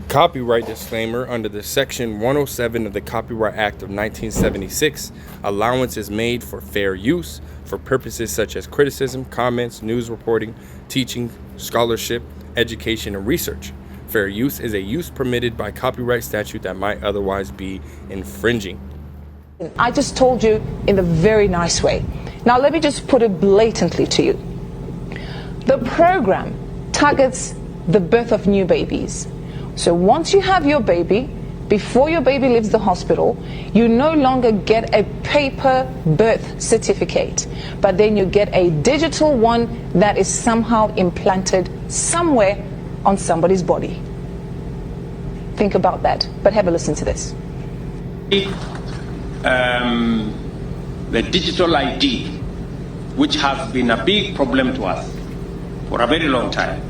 Copyright disclaimer: under the Section 107 of the Copyright Act of 1976, allowance is made for fair use for purposes such as criticism, comments, news reporting, teaching, scholarship, education, and research. Fair use is a use permitted by copyright statute that might otherwise be infringing. I just told you in a very nice way. Now let me just put it blatantly to you. The program targets the birth of new babies. So once you have your baby, before your baby leaves the hospital, you no longer get a paper birth certificate, but then you get a digital one that is somehow implanted somewhere on somebody's body. Think about that, but have a listen to this. The digital ID, which has been a big problem to us for a very long time,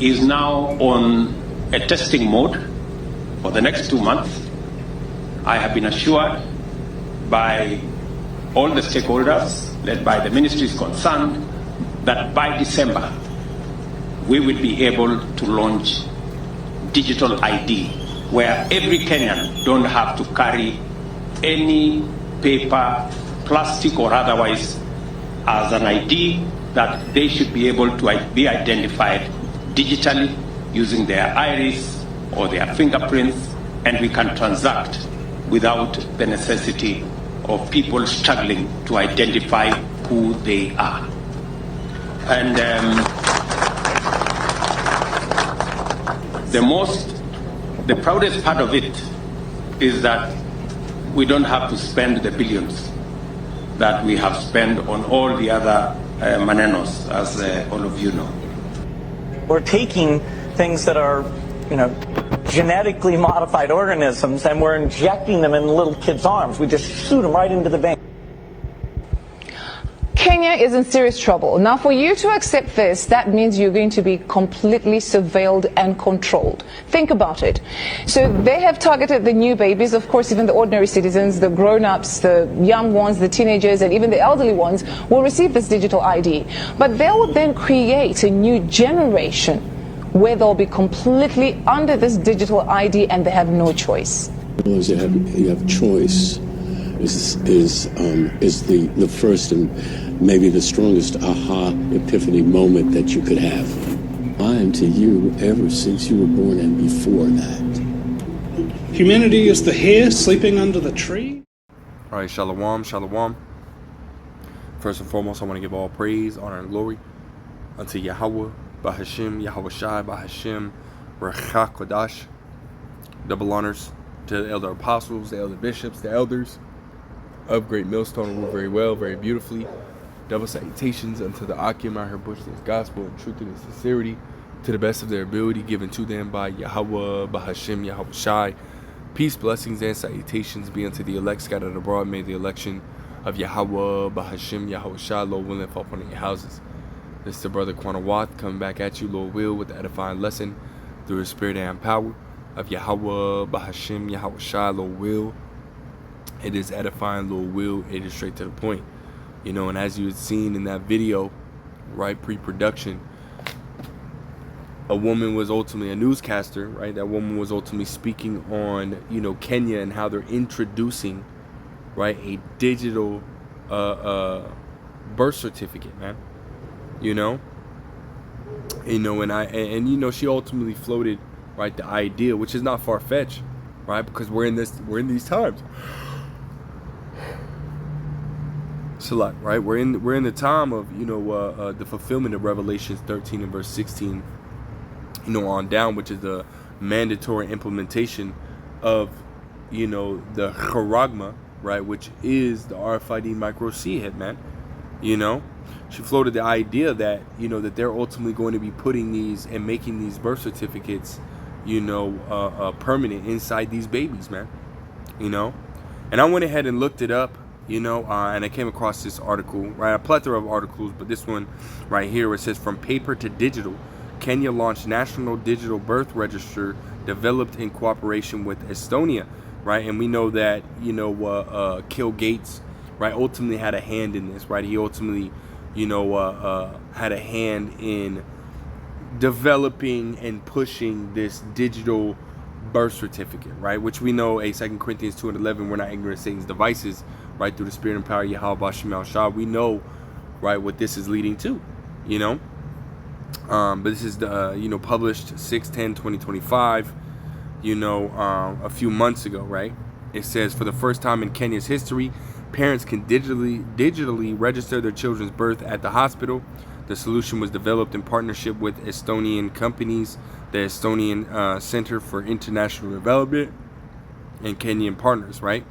is now on a testing mode for the next 2 months. I have been assured by all the stakeholders, led by the ministries concerned, that by December we will be able to launch digital ID, where every Kenyan don't have to carry any paper, plastic or otherwise, as an ID, that they should be able to be identified digitally using their iris or their fingerprints, and we can transact without the necessity of people struggling to identify who they are. And the proudest part of it is that we don't have to spend the billions that we have spent on all the other manenos, as all of you know. We're taking things that are, genetically modified organisms, and we're injecting them in little kids' arms. We just shoot them right into the vein. Kenya is in serious trouble. Now, for you to accept this, that means you're going to be completely surveilled and controlled. Think about it. So they have targeted the new babies, of course, even the ordinary citizens, the grown-ups, the young ones, the teenagers, and even the elderly ones will receive this digital ID. But they will then create a new generation where they'll be completely under this digital ID and they have no choice. As you have choice is the first and maybe the strongest aha epiphany moment that you could have. I am to you ever since you were born and before that. Humanity is the hare sleeping under the tree. All right, shalom, shalom. First and foremost, I want to give all praise, honor, and glory unto Yahweh, Bahashim, Yahweh Shai, Bahashim, Rechak Kodash. Double honors to the elder apostles, the elder bishops, the elders of Great Millstone, who rule very well, very beautifully. Double salutations unto the Akim out here pushing this gospel and truth and sincerity to the best of their ability, given to them by Yahweh, Bahashim, Yahweh Shai. Peace, blessings, and salutations be unto the elect scattered abroad. May the election of Yahweh, Bahashim, Yahweh Shai, Lord willing, fall upon your houses. This is the brother Quanawath coming back at you, Lord will, with the edifying lesson through the spirit and power of Yahweh, Bahashim, Yahweh Shai, Lord will. It is edifying, Lord will. It is straight to the point. And as you had seen in that video, right, pre-production, a woman was ultimately a newscaster, right? That woman was ultimately speaking on, Kenya and how they're introducing, right, a digital birth certificate, man. And she ultimately floated, right, the idea, which is not far-fetched, right? Because we're in these times. Select, right? We're in the time of the fulfillment of Revelations 13 and verse 16, on down, which is the mandatory implementation of the charagma, right, which is the RFID micro C hit, man. She floated the idea that that they're ultimately going to be putting these and making these birth certificates permanent inside these babies, man. And I went ahead and looked it up, and I came across this article, right? A plethora of articles, but this one right here, it says, from paper to digital, Kenya launched National Digital Birth Register developed in cooperation with Estonia, right? And we know that, Kill Gates, right, ultimately had a hand in this, right? He ultimately, had a hand in developing and pushing this digital birth certificate, right? Which we know, 2 Corinthians 2:11, we're not ignorant of Satan's devices, right? Through the spirit and power of Yahweh Bashem El Shah. We know, right, what this is leading to, you know. But this is the, published 6/10/2025, a few months ago, right? It says, for the first time in Kenya's history, parents can digitally register their children's birth at the hospital. The solution was developed in partnership with Estonian companies, the Estonian Center for International Development, and Kenyan partners, right?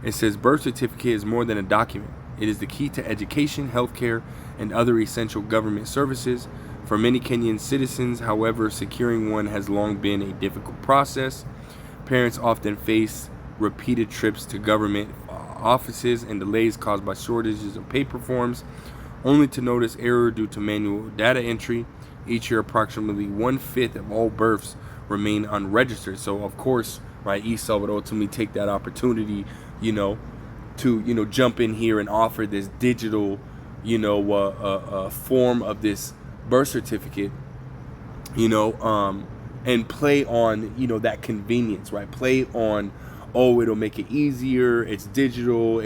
It says birth certificate is more than a document. It is the key to education, healthcare, and other essential government services. For many Kenyan citizens, however, securing one has long been a difficult process. Parents often face repeated trips to government offices and delays caused by shortages of paper forms, only to notice error due to manual data entry. Each year, approximately 1/5 of all births remain unregistered. So, of course, right, Esau would ultimately take that opportunity, to, jump in here and offer this digital, form of this birth certificate, and play on, that convenience, right? Play on, oh, it'll make it easier, it's digital,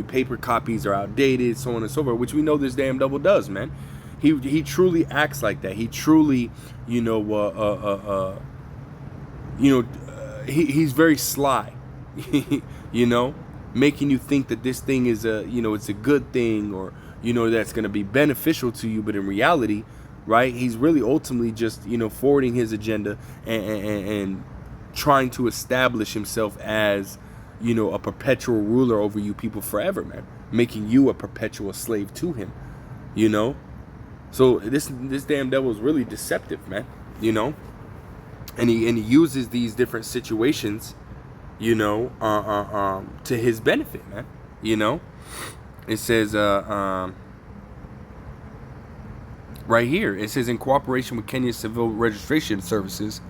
paper copies are outdated, so on and so forth, which we know this damn devil does, man. He truly acts like that. He truly, he's very sly, making you think that this thing is it's a good thing, or, that's going to be beneficial to you, but in reality, right, he's really ultimately just, forwarding his agenda and trying to establish himself as, a perpetual ruler over you people forever, man, making you a perpetual slave to him, So this damn devil is really deceptive, man, and he uses these different situations, to his benefit, man, It says, right here, it says, in cooperation with Kenya's Civil Registration Services,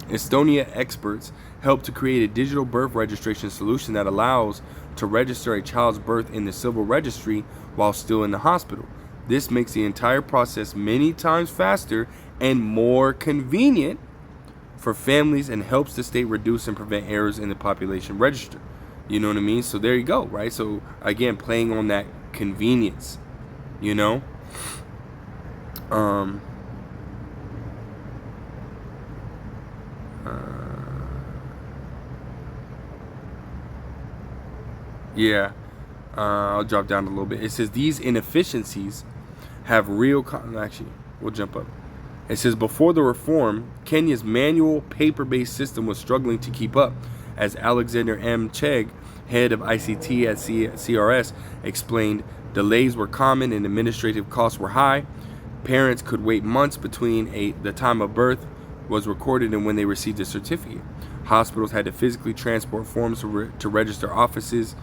Estonia experts helped to create a digital birth registration solution that allows to register a child's birth in the civil registry while still in the hospital. This makes the entire process many times faster and more convenient for families and helps the state reduce and prevent errors in the population register. You know what I mean? So there you go, right? So again, playing on that convenience, I'll drop down a little bit. It says these inefficiencies have real actually, we'll jump up. It says before the reform, Kenya's manual paper-based system was struggling to keep up. As Alexander M. Chegg, head of ICT at CRS, explained, delays were common and administrative costs were high. Parents could wait months between the time of birth was recorded and when they received a certificate. Hospitals had to physically transport forms to register offices,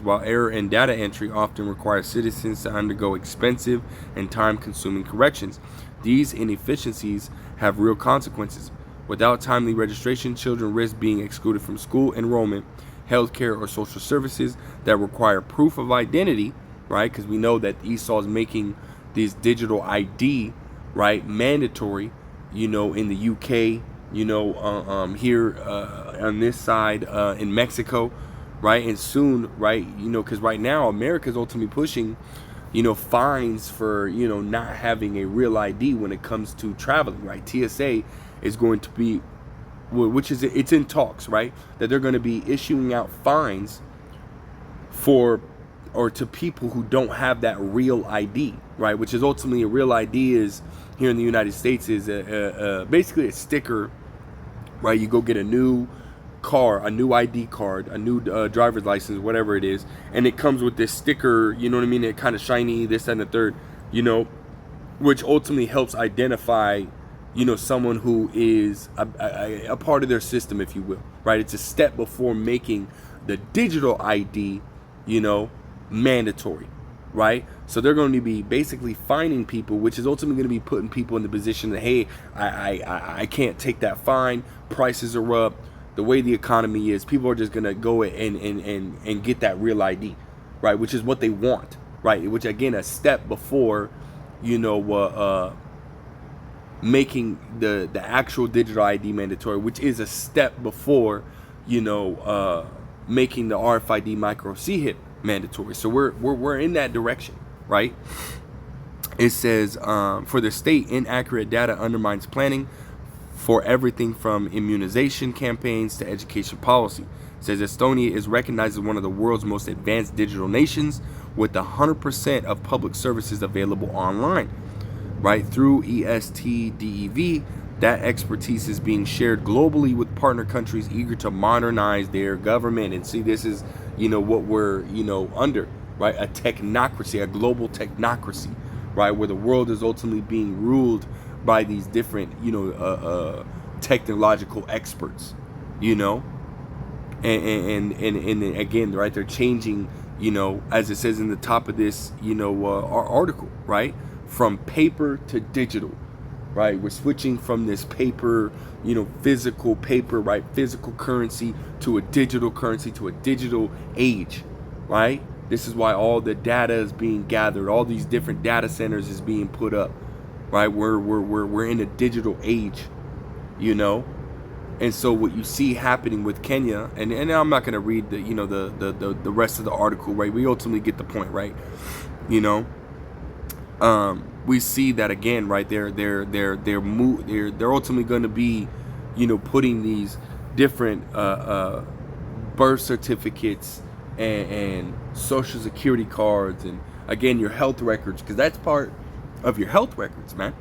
while error in data entry often requires citizens to undergo expensive and time-consuming corrections. These inefficiencies have real consequences. Without timely registration, children risk being excluded from school enrollment, healthcare, or social services that require proof of identity, right? Because we know that Esau is making these digital ID, right, mandatory, in the UK, here on this side in Mexico, right? And soon, right, because right now America's ultimately pushing, fines for, not having a real ID when it comes to traveling, right? TSA is going to be, it's in talks, right, that they're going to be issuing out fines to people who don't have that real ID, right? Which is ultimately a real ID is here in the United States is basically a sticker, right? You go get a new car, a new ID card, a new driver's license, whatever it is, and it comes with this sticker, you know what I mean? It kind of shiny, this and the third, which ultimately helps identify, someone who is a part of their system, if you will, right? It's a step before making the digital ID, mandatory, right? So they're going to be basically fining people, which is ultimately going to be putting people in the position that, hey, I can't take that fine, prices are up, the way the economy is, people are just going to go and get that real ID, right? Which is what they want, right? Which, again, a step before, making the actual digital ID mandatory, which is a step before, making the RFID micro CHIP mandatory. So we're in that direction, right? It says, for the state, inaccurate data undermines planning for everything from immunization campaigns to education policy. It says Estonia is recognized as one of the world's most advanced digital nations, with 100% of public services available online, right? Through ESTDEV, that expertise is being shared globally with partner countries eager to modernize their government. And see, this is, what we're, under, right? A technocracy, a global technocracy, right? Where the world is ultimately being ruled by these different, technological experts, and again, right, they're changing, as it says in the top of this, our article, right, from paper to digital, right? We're switching from this paper, physical paper, right, physical currency, to a digital currency, to a digital age, right? This is why all the data is being gathered, all these different data centers is being put up, right? We're in a digital age, and so what you see happening with Kenya, and I'm not going to read the rest of the article, right? We ultimately get the point, right? We see that again, right? They're ultimately going to be, putting these different birth certificates and social security cards, and again your health records, because that's part of your health records, man,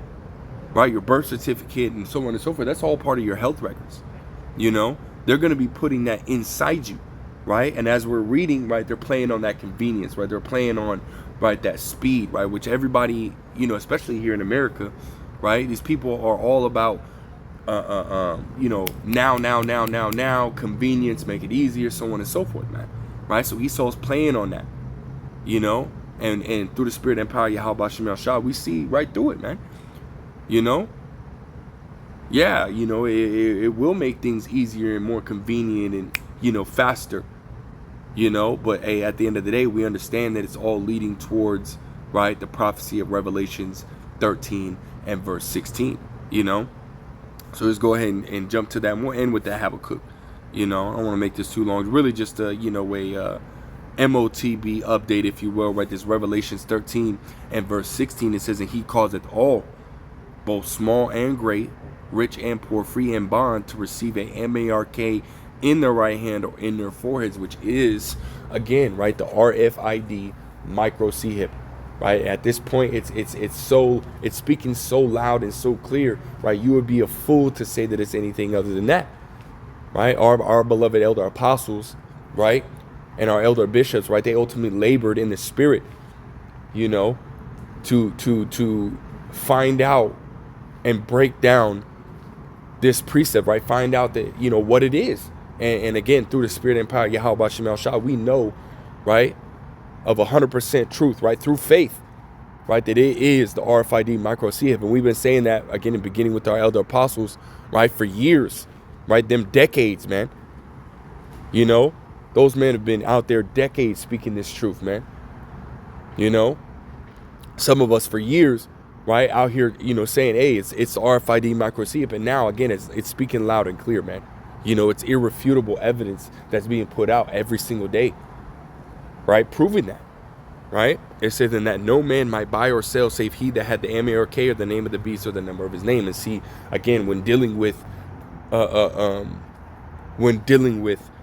right? Your birth certificate and so on and so forth, that's all part of your health records. They're going to be putting that inside you, right? And as we're reading, right, they're playing on that convenience, right? They're playing on, right, that speed, right, which everybody, especially here in America, right, these people are all about now, convenience, make it easier, so on and so forth, man, right? So Esau's playing on that, and through the spirit and power of Yahweh Shem El Shah, we see right through it, man. Yeah, it will make things easier and more convenient and, faster, but hey, at the end of the day, we understand that it's all leading towards, right, the prophecy of Revelations 13 and verse 16, So let's go ahead and jump to that. And we'll end with the Habakkuk. I don't want to make this too long. It's really just a, MOTB update, if you will, right? This Revelations 13 and verse 16, it says, and he causeth all, both small and great, rich and poor, free and bond, to receive a MARK in their right hand or in their foreheads, which is, again, right, the RFID micro CHIP, right? At this point, it's speaking so loud and so clear, right? You would be a fool to say that it's anything other than that, right? Our beloved elder apostles, right, and our elder bishops, right, they ultimately labored in the spirit, to find out and break down this precept, right? Find out that, what it is. And again, through the spirit and power of Yahweh Shem El Shah, we know, right, of 100% truth, right, through faith, right, that it is the RFID micro CHIP. And we've been saying that, again, beginning with our elder apostles, right, for years, right, them decades, man. Those men have been out there decades speaking this truth, man. Some of us for years, right, out here, saying, hey, it's RFID micro CHIP. And now, again, it's speaking loud and clear, man. It's irrefutable evidence that's being put out every single day, right, proving that, right? It says, in that no man might buy or sell save he that had the MARK or the name of the beast or the number of his name. And see, again, when dealing with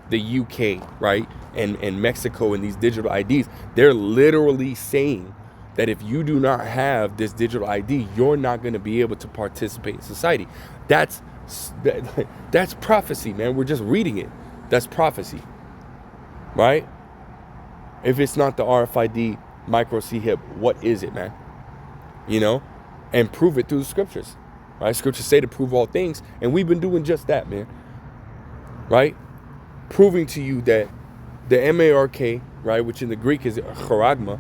the UK, right, and Mexico and these digital IDs, they're literally saying that if you do not have this digital ID, you're not going to be able to participate in society. That's prophecy, man. We're just reading it. That's prophecy, right? If it's not the RFID micro CHIP, what is it, man? And prove it through the scriptures, right? Scriptures say to prove all things, and we've been doing just that, man, right? Proving to you that the MARK, right, which in the Greek is charagma,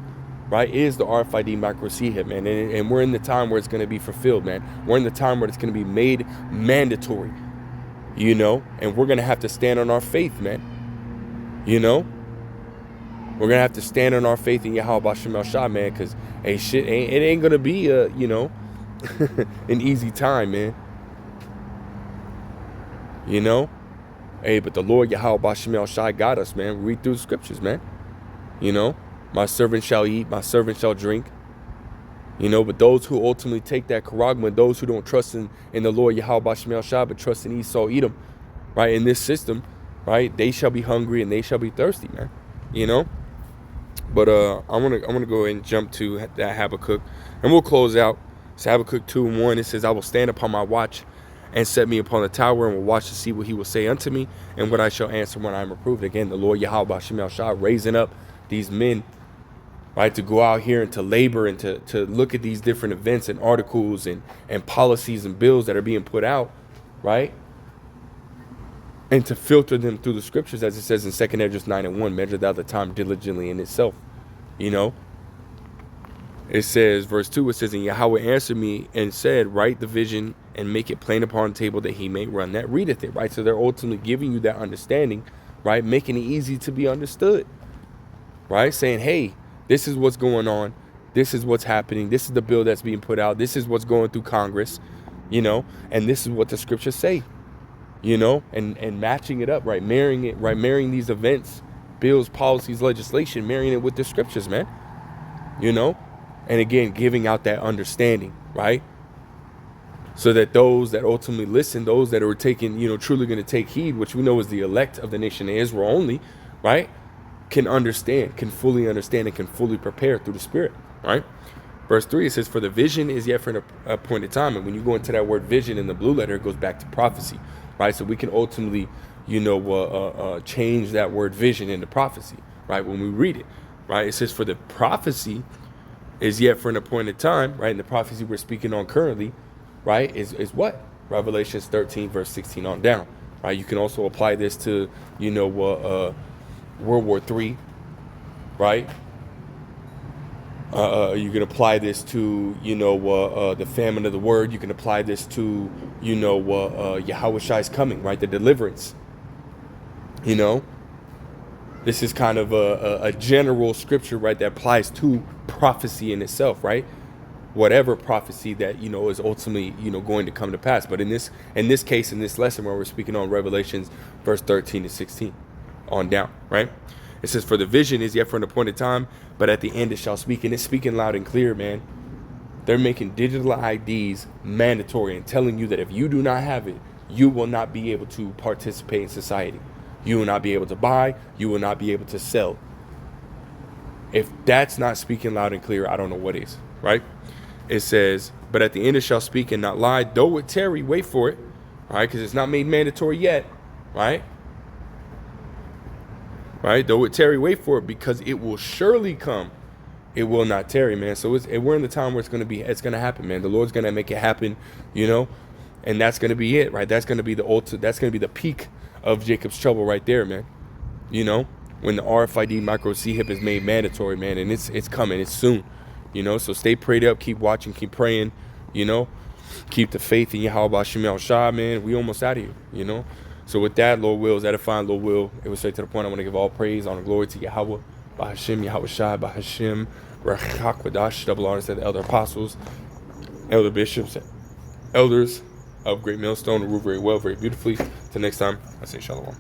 right, is the RFID micro CHIP, man. And we're in the time where it's going to be fulfilled, man. We're in the time where it's going to be made mandatory, and we're going to have to stand on our faith, man. We're going to have to stand on our faith in Yahweh Shem El Shah, man, because it ain't going to be an easy time, man. You know? Hey, but the Lord Yahweh Bashim Shai got us, man. Read through the scriptures, man. You know? My servant shall eat, my servant shall drink. You know, but those who ultimately take that charagma, those who don't trust in the Lord Yahweh Bashim Shai, but trust in Esau, Edom, right? In this system, right? They shall be hungry and they shall be thirsty, man. You know? But I wanna go ahead and jump to that Habakkuk, and we'll close out. It's Habakkuk 2:1. It says, I will stand upon my watch and set me upon the tower, and will watch to see what he will say unto me, and what I shall answer when I am reproved. Again, the Lord Yahweh Bashim Shai raising up these men, right, to go out here and to labor and to look at these different events and articles and policies and bills that are being put out, right? And to filter them through the scriptures, as it says in 2 Esdras 9:1, measure thou the time diligently in itself. You know? It says, verse 2, it says, and Yahweh answered me and said, write the vision and make it plain upon the table that he may run that readeth it, right? So they're ultimately giving you that understanding, right? Making it easy to be understood, right? Saying, hey, this is what's going on. This is what's happening. This is the bill that's being put out. This is what's going through Congress, you know, and this is what the scriptures say, you know, and matching it up, right? Marrying it, right? Marrying these events, bills, policies, legislation, marrying it with the scriptures, man, you know, and again, giving out that understanding, right? So that those that ultimately listen, those that are taking, you know, truly going to take heed, which we know is the elect of the nation of Israel only, right? Can understand, can fully understand, and can fully prepare through the Spirit, right? Verse 3, it says, for the vision is yet for an appointed time. And when you go into that word vision in the blue letter, it goes back to prophecy, right? So we can ultimately, you know, change that word vision into prophecy, right? When we read it, right? It says, for the prophecy is yet for an appointed time, right? And the prophecy we're speaking on currently, right, is what? Revelations 13, verse 16 on down, right? You can also apply this to, you know, World War III, right? You can apply this to, you know, the famine of the word. You can apply this to, you know, Yahweh Shai's coming, right? The deliverance. You know, this is kind of a general scripture, right, that applies to prophecy in itself, right? Whatever prophecy that, you know, is ultimately, you know, going to come to pass. But in this case, in this lesson where we're speaking on Revelations verse 13 to 16 on down, right? It says, for the vision is yet for an appointed time, but at the end it shall speak. And it's speaking loud and clear, man. They're making digital IDs mandatory and telling you that if you do not have it, you will not be able to participate in society. You will not be able to buy. You will not be able to sell. If that's not speaking loud and clear, I don't know what is, right? It says, but at the end it shall speak and not lie. Though it tarry, wait for it, right? Because it's not made mandatory yet, right? Right? Though it tarry, wait for it, because it will surely come. It will not tarry, man. So we're in the time where it's going to happen, man. The Lord's going to make it happen, you know, and that's going to be it, right? That's going to be that's going to be the peak of Jacob's trouble right there, man. You know, when the RFID micro C-hip is made mandatory, man, and it's coming, it's soon, you know. So stay prayed up, keep watching, keep praying, you know, keep the faith in Yahweh Shemel Shah, man. We almost out of here, you know. So with that, Lord will, is edifying, Lord will. It was straight to the point. I want to give all praise, honor, glory to Yahweh, Bahashim, Yahweh Shai, Bahashim, Rachakwadash, double honor to the elder apostles, elder bishops, elders of Great Millstone, who rule very well, very beautifully. Till next time, I say shalom.